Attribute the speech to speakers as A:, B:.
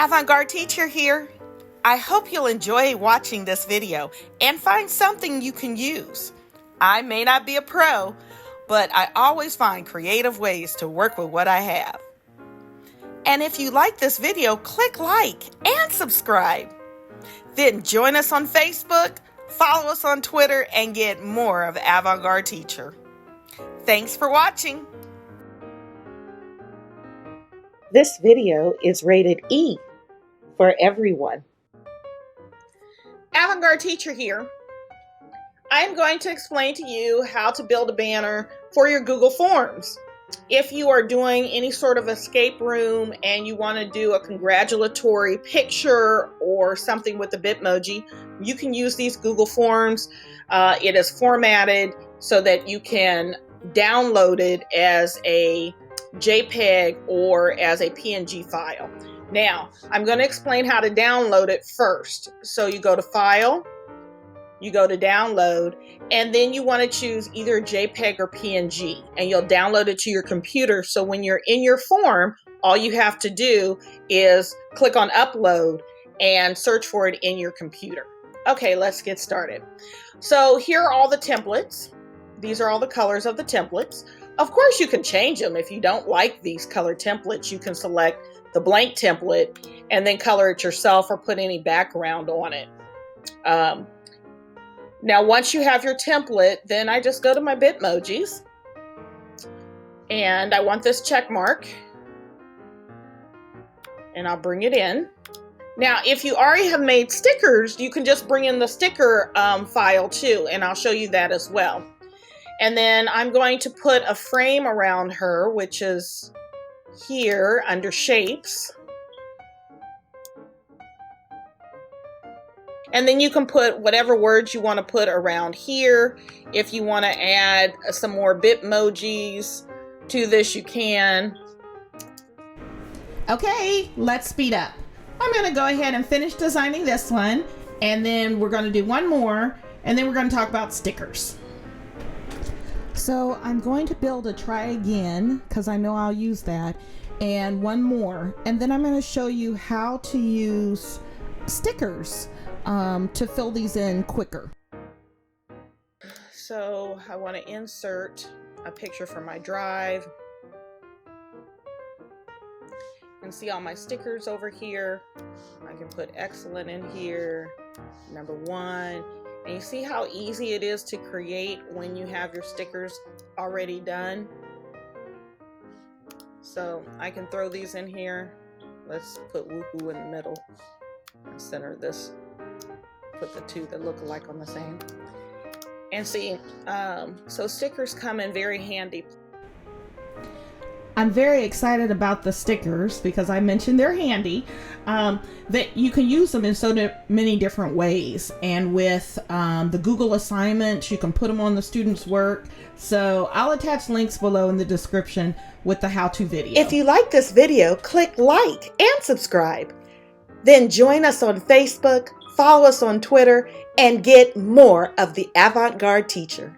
A: Avant-Garde teacher here. I hope you'll enjoy watching this video and find something you can use. I may not be a pro, but I always find creative ways to work with what I have. And if you like this video, click like and subscribe. Then join us on Facebook, follow us on Twitter, and get more of Avant-Garde teacher. Thanks for watching. This video is rated E for everyone. Avant-Garde teacher here. I am going to explain to you how to build a banner for your Google Forms. If you are doing any sort of escape room and you want to do a congratulatory picture or something with the Bitmoji, you can use these Google Forms. It is formatted so that you can download it as a JPEG or as a PNG file. Now, I'm going to explain how to download it first. So you go to File, you go to Download, and then you want to choose either JPEG or PNG, and you'll download it to your computer. So when you're in your form, all you have to do is click on Upload and search for it in your computer. Okay, let's get started. So here are all the templates. These are all the colors of the templates. Of course, you can change them. If you don't like these color templates, you can select the blank template and then color it yourself or put any background on it. Now, once you have your template, then I just go to my Bitmojis and I want this check mark and I'll bring it in. Now, if you already have made stickers, you can just bring in the sticker file too, and I'll show you that as well. And then I'm going to put a frame around her, which is here under Shapes. And then you can put whatever words you want to put around here. If you want to add some more Bitmojis to this, you can.
B: Okay, let's speed up. I'm going to go ahead and finish designing this one, and then we're going to do one more, and then we're going to talk about stickers. So I'm going to build a try again, because I know I'll use that, and one more, and then I'm going to show you how to use stickers to fill these in quicker.
A: So I want to insert a picture from my drive. And see all my stickers over here. I can put excellent in here, number 1. And you see how easy it is to create when you have your stickers already done. So I can throw these in here. Let's put woohoo in the middle and center this. Put the two that look alike on the same. And see, so stickers come in very handy.
B: I'm very excited about the stickers because I mentioned they're handy, that you can use them in so many different ways. And with the Google assignments, you can put them on the students' work. So I'll attach links below in the description with the how-to video.
A: If you like this video, click like and subscribe. Then join us on Facebook, follow us on Twitter, and get more of the Avant-Garde teacher.